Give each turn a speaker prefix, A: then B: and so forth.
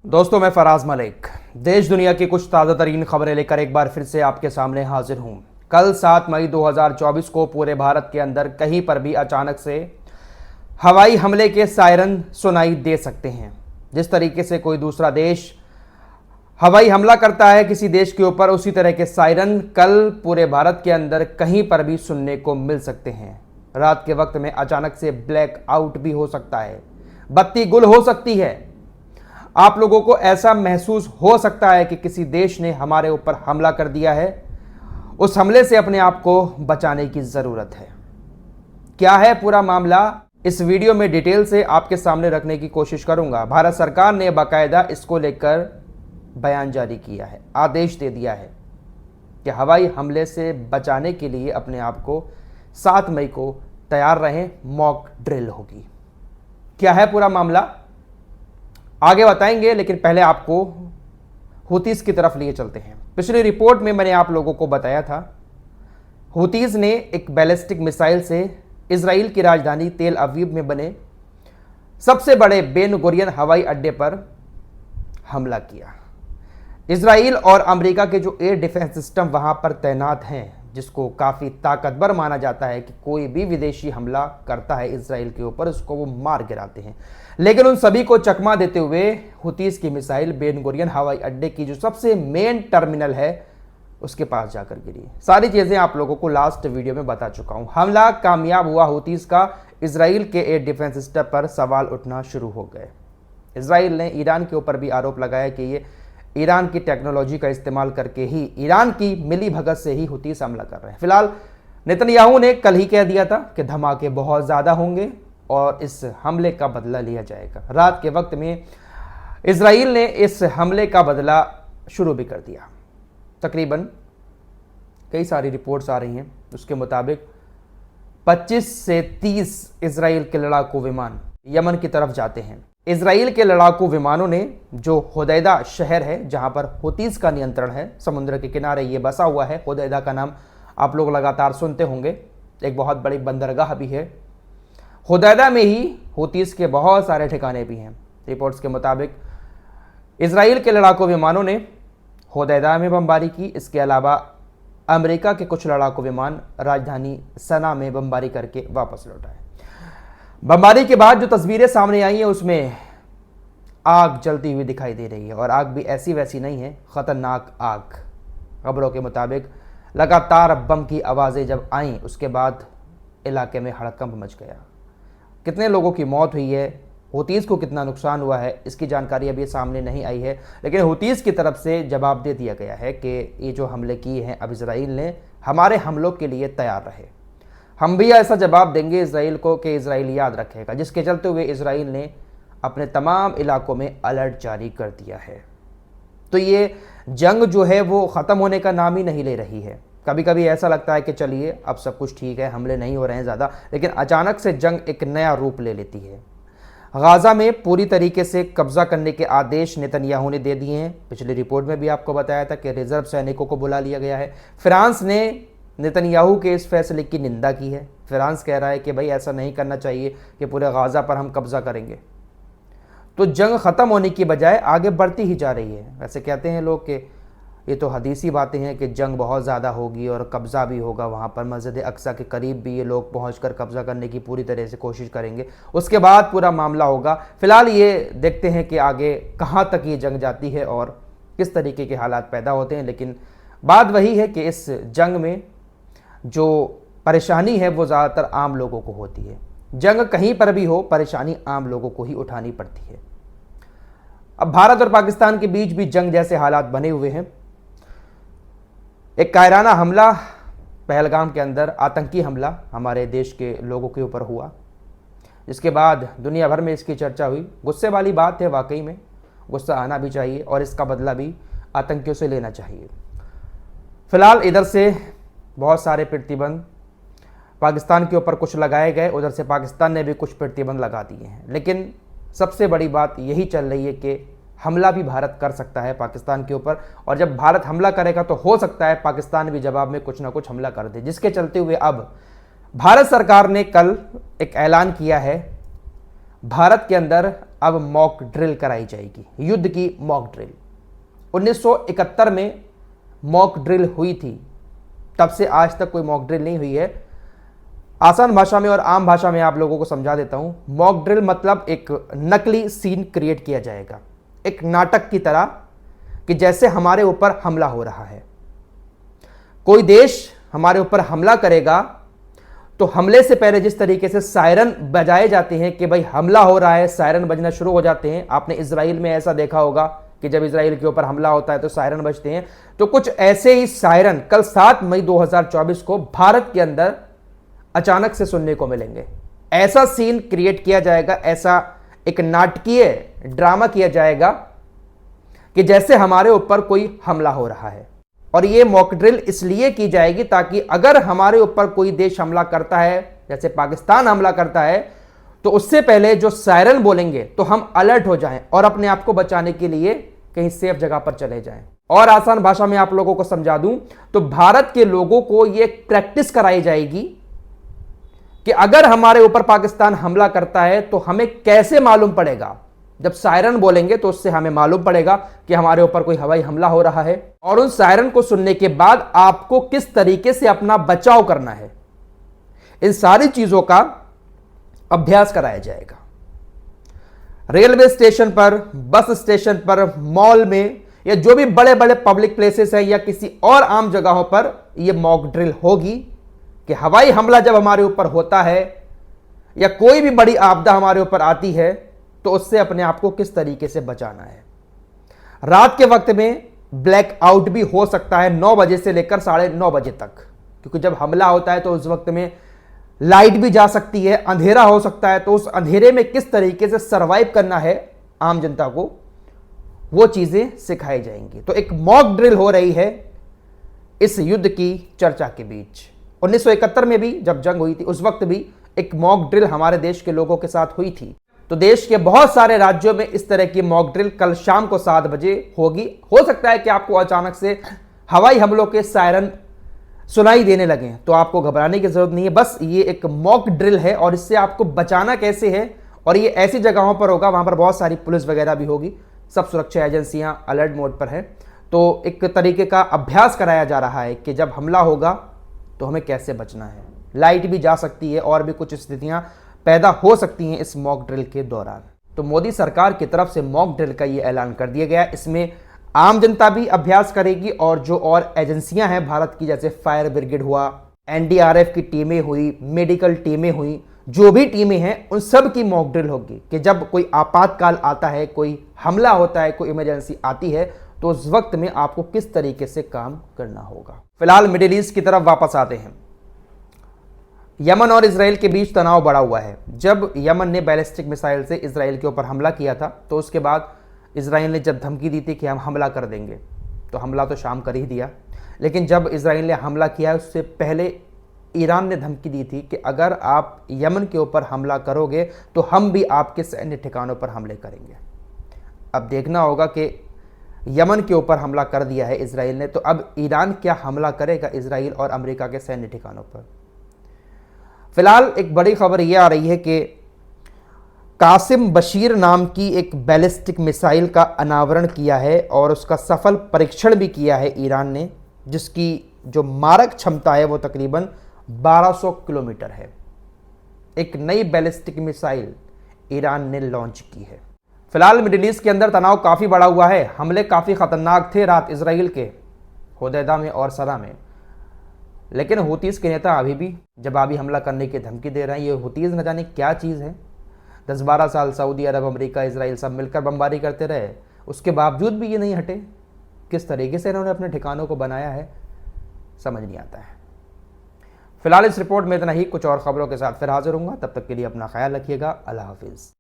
A: दोस्तों, मैं फराज मलिक देश दुनिया की कुछ ताज़ा तरीन खबरें लेकर एक बार फिर से आपके सामने हाजिर हूं। कल 7 मई 2024 को पूरे भारत के अंदर कहीं पर भी अचानक से हवाई हमले के सायरन सुनाई दे सकते हैं। जिस तरीके से कोई दूसरा देश हवाई हमला करता है किसी देश के ऊपर, उसी तरह के सायरन कल पूरे भारत के अंदर कहीं पर भी सुनने को मिल सकते हैं। रात के वक्त में अचानक से ब्लैक आउट भी हो सकता है, बत्ती गुल हो सकती है। आप लोगों को ऐसा महसूस हो सकता है कि किसी देश ने हमारे ऊपर हमला कर दिया है। उस हमले से अपने आप को बचाने की ज़रूरत है। क्या है पूरा मामला, इस वीडियो में डिटेल से आपके सामने रखने की कोशिश करूंगा। भारत सरकार ने बाकायदा इसको लेकर बयान जारी किया है, आदेश दे दिया है कि हवाई हमले से बचाने के लिए अपने आप को 7 मई को तैयार रहें, मॉक ड्रिल होगी। क्या है पूरा मामला आगे बताएंगे, लेकिन पहले आपको हुतीस की तरफ लिए चलते हैं। पिछली रिपोर्ट में मैंने आप लोगों को बताया था, हुतीस ने एक बैलिस्टिक मिसाइल से इजराइल की राजधानी तेल अवीव में बने सबसे बड़े बेन गुरियन हवाई अड्डे पर हमला किया। इजराइल और अमेरिका के जो एयर डिफेंस सिस्टम वहां पर तैनात हैं, जिसको काफ़ी ताकतवर माना जाता है कि कोई भी विदेशी हमला करता है इजराइल के ऊपर, उसको वो मार गिराते हैं। लेकिन उन सभी को चकमा देते हुए हुतीस की मिसाइल बेन गुरियन हवाई अड्डे की जो सबसे मेन टर्मिनल है उसके पास जाकर गिरी। सारी चीज़ें आप लोगों को लास्ट वीडियो में बता चुका हूं। हमला कामयाब हुआ हुतीस का। इजराइल के एयर डिफेंस सिस्टम पर सवाल उठना शुरू हो गए। इजराइल ने ईरान के ऊपर भी आरोप लगाया कि ये ईरान की टेक्नोलॉजी का इस्तेमाल करके ही, ईरान की मिली भगत से ही हुतीस हमला कर रहे हैं। फिलहाल नेतन्याहू ने कल ही कह दिया था कि धमाके बहुत ज़्यादा होंगे और इस हमले का बदला लिया जाएगा। रात के वक्त में इजराइल ने इस हमले का बदला शुरू भी कर दिया। तकरीबन कई सारी रिपोर्ट्स आ रही हैं, उसके मुताबिक 25 से 30 इजराइल के लड़ाकू विमान यमन की तरफ जाते हैं। इजराइल के लड़ाकू विमानों ने जो होदैदा शहर है, जहां पर हुतीस का नियंत्रण है, समुद्र के किनारे ये बसा हुआ है। होदैदा का नाम आप लोग लगातार सुनते होंगे, एक बहुत बड़ी बंदरगाह भी है। होदैदा में ही हुतीस के बहुत सारे ठिकाने भी हैं। रिपोर्ट्स के मुताबिक इजराइल के लड़ाकू विमानों ने होदैदा में बमबारी की। इसके अलावा अमेरिका के कुछ लड़ाकू विमान राजधानी सना में बमबारी करके वापस लौट आए। बमबारी के बाद जो तस्वीरें सामने आई हैं उसमें आग जलती हुई दिखाई दे रही है, और आग भी ऐसी वैसी नहीं है, ख़तरनाक आग। खबरों के मुताबिक लगातार बम की आवाज़ें जब आईं, उसके बाद इलाके में हड़कंप मच गया। कितने लोगों की मौत हुई है, हुतीस को कितना नुकसान हुआ है, इसकी जानकारी अभी सामने नहीं आई है। लेकिन हुतीस की तरफ से जवाब दे दिया गया है कि ये जो हमले किए हैं अब इजराइल ने, हमारे हमलों के लिए तैयार रहे। हम भी ऐसा जवाब देंगे इजराइल को कि इजराइल याद रखेगा, जिसके चलते हुए इजराइल ने अपने तमाम इलाकों में अलर्ट जारी कर दिया है। तो ये जंग जो है वो ख़त्म होने का नाम ही नहीं ले रही है। कभी कभी ऐसा लगता है कि चलिए अब सब कुछ ठीक है, हमले नहीं हो रहे हैं ज़्यादा, लेकिन अचानक से जंग एक नया रूप ले लेती है। गाज़ा में पूरी तरीके से कब्जा करने के आदेश नेतन्याहू ने दे दिए हैं। पिछली रिपोर्ट में भी आपको बताया था कि रिजर्व सैनिकों को बुला लिया गया है। फ्रांस ने नेतन्याहू के इस फैसले की निंदा की है। फ्रांस कह रहा है कि भाई ऐसा नहीं करना चाहिए कि पूरे गाज़ा पर हम कब्जा करेंगे। तो जंग ख़त्म होने की बजाय आगे बढ़ती ही जा रही है। वैसे कहते हैं लोग कि ये तो हदीसी बातें हैं कि जंग बहुत ज़्यादा होगी और कब्ज़ा भी होगा, वहाँ पर मस्जिद अक्सा के करीब भी ये लोग पहुँचकर कब्ज़ा करने की पूरी तरह से कोशिश करेंगे, उसके बाद पूरा मामला होगा। फ़िलहाल ये देखते हैं कि आगे कहाँ तक ये जंग जाती है और किस तरीके के हालात पैदा होते हैं। लेकिन बात वही है कि इस जंग में जो परेशानी है वो ज़्यादातर आम लोगों को होती है। जंग कहीं पर भी हो, परेशानी आम लोगों को ही उठानी पड़ती है। अब भारत और पाकिस्तान के बीच भी जंग जैसे हालात बने हुए हैं। एक कायराना हमला पहलगाम के अंदर, आतंकी हमला हमारे देश के लोगों के ऊपर हुआ, जिसके बाद दुनिया भर में इसकी चर्चा हुई। गुस्से वाली बात है, वाकई में गुस्सा आना भी चाहिए और इसका बदला भी आतंकियों से लेना चाहिए। फिलहाल इधर से बहुत सारे प्रतिबंध पाकिस्तान के ऊपर कुछ लगाए गए, उधर से पाकिस्तान ने भी कुछ प्रतिबंध लगा दिए हैं। लेकिन सबसे बड़ी बात यही चल रही है कि हमला भी भारत कर सकता है पाकिस्तान के ऊपर, और जब भारत हमला करेगा तो हो सकता है पाकिस्तान भी जवाब में कुछ ना कुछ हमला कर दे, जिसके चलते हुए अब भारत सरकार ने कल एक ऐलान किया है। भारत के अंदर अब मॉक ड्रिल कराई जाएगी, युद्ध की मॉक ड्रिल। 1971 में मॉक ड्रिल हुई थी, तब से आज तक कोई मॉक ड्रिल नहीं हुई है। आसान भाषा में और आम भाषा में आप लोगों को समझा देता हूं। मॉक ड्रिल मतलब एक नकली सीन क्रिएट किया जाएगा, एक नाटक की तरह, कि जैसे हमारे ऊपर हमला हो रहा है। कोई देश हमारे ऊपर हमला करेगा तो हमले से पहले जिस तरीके से सायरन बजाए जाते हैं कि भाई हमला हो रहा है, सायरन बजना शुरू हो जाते हैं। आपने इजराइल में ऐसा देखा होगा कि जब इजराइल के ऊपर हमला होता है तो सायरन बजते हैं। तो कुछ ऐसे ही सायरन कल 7 मई 2024 को भारत के अंदर अचानक से सुनने को मिलेंगे। ऐसा सीन क्रिएट किया जाएगा, ऐसा एक नाटकीय ड्रामा किया जाएगा कि जैसे हमारे ऊपर कोई हमला हो रहा है। और ये मॉक ड्रिल इसलिए की जाएगी ताकि अगर हमारे ऊपर कोई देश हमला करता है, जैसे पाकिस्तान हमला करता है, तो उससे पहले जो सायरन बोलेंगे तो हम अलर्ट हो जाएं और अपने आप को बचाने के लिए कहीं सेफ जगह पर चले जाएं। और आसान भाषा में आप लोगों को समझा दूं तो भारत के लोगों को यह प्रैक्टिस कराई जाएगी कि अगर हमारे ऊपर पाकिस्तान हमला करता है तो हमें कैसे मालूम पड़ेगा। जब सायरन बोलेंगे तो उससे हमें मालूम पड़ेगा कि हमारे ऊपर कोई हवाई हमला हो रहा है, और उन सायरन को सुनने के बाद आपको किस तरीके से अपना बचाव करना है, इन सारी चीजों का अभ्यास कराया जाएगा। रेलवे स्टेशन पर, बस स्टेशन पर, मॉल में, या जो भी बड़े बड़े पब्लिक प्लेसेस है या किसी और आम जगहों पर यह मॉक ड्रिल होगी कि हवाई हमला जब हमारे ऊपर होता है या कोई भी बड़ी आपदा हमारे ऊपर आती है तो उससे अपने आप को किस तरीके से बचाना है। रात के वक्त में ब्लैक आउट भी हो सकता है 9 बजे से लेकर 9:30 बजे तक, क्योंकि जब हमला होता है तो उस वक्त में लाइट भी जा सकती है, अंधेरा हो सकता है। तो उस अंधेरे में किस तरीके से सरवाइव करना है आम जनता को, वो चीजें सिखाई जाएंगी। तो एक मॉक ड्रिल हो रही है इस युद्ध की चर्चा के बीच। 1971 में भी जब जंग हुई थी उस वक्त भी एक मॉक ड्रिल हमारे देश के लोगों के साथ हुई थी। तो देश के बहुत सारे राज्यों में इस तरह की मॉक ड्रिल कल शाम को 7 बजे होगी। हो सकता है कि आपको अचानक से हवाई हमलों के सायरन सुनाई देने लगे, तो आपको घबराने की जरूरत नहीं है। बस ये एक मॉक ड्रिल है और इससे आपको बचाना कैसे है, और ये ऐसी जगहों पर होगा वहां पर बहुत सारी पुलिस वगैरह भी होगी, सब सुरक्षा एजेंसियां अलर्ट मोड पर है। तो एक तरीके का अभ्यास कराया जा रहा है कि जब हमला होगा तो हमें कैसे बचना है। लाइट भी जा सकती है और भी कुछ स्थितियां पैदा हो सकती हैं इस मॉक ड्रिल के दौरान। तो मोदी सरकार की तरफ से मॉक ड्रिल का ये ऐलान कर दिया गया। इसमें आम जनता भी अभ्यास करेगी और जो और एजेंसियां हैं भारत की, जैसे फायर ब्रिगेड हुआ, एनडीआरएफ की टीमें हुई, मेडिकल टीमें हुई, जो भी टीमें हैं उन सब की मॉक ड्रिल होगी कि जब कोई आपातकाल आता है, कोई हमला होता है, कोई इमरजेंसी आती है, तो उस वक्त में आपको किस तरीके से काम करना होगा। फिलहाल मिडिल ईस्ट की तरफ वापस आते हैं। यमन और इसराइल के बीच तनाव बढ़ा हुआ है। जब यमन ने बैलिस्टिक मिसाइल से इसराइल के ऊपर हमला किया था तो उसके बाद इसराइल ने जब धमकी दी थी कि हम हमला कर देंगे, तो हमला तो शाम कर ही दिया। लेकिन जब इसराइल ने हमला किया उससे पहले ईरान ने धमकी दी थी कि अगर आप यमन के ऊपर हमला करोगे तो हम भी आपके सैन्य ठिकानों पर हमले करेंगे। अब देखना होगा कि यमन के ऊपर हमला कर दिया है इसराइल ने, तो अब ईरान क्या हमला करेगा इसराइल और अमेरिका के सैन्य ठिकानों पर। फिलहाल एक बड़ी खबर यह आ रही है कि कासिम बशीर नाम की एक बैलिस्टिक मिसाइल का अनावरण किया है और उसका सफल परीक्षण भी किया है ईरान ने, जिसकी जो मारक क्षमता है वो तकरीबन 1200 किलोमीटर है। एक नई बैलिस्टिक मिसाइल ईरान ने लॉन्च की है। फिलहाल मिडिल ईस्ट के अंदर तनाव काफ़ी बढ़ा हुआ है। हमले काफ़ी खतरनाक थे रात इसराइल के होदैदा में और सरा में, लेकिन हुतीस के नेता अभी भी जवाबी हमला करने की धमकी दे रहे हैं। ये हुतीस न जाने क्या चीज़ है। 10-12 साल सऊदी अरब, अमेरिका, इसराइल सब मिलकर बमबारी करते रहे, उसके बावजूद भी ये नहीं हटे। किस तरीके से इन्होंने अपने ठिकानों को बनाया है समझ नहीं आता है। फिलहाल इस रिपोर्ट में इतना ही। कुछ और खबरों के साथ फिर हाजिर होऊंगा, तब तक के लिए अपना ख्याल रखिएगा। अल्लाह हाफिज़।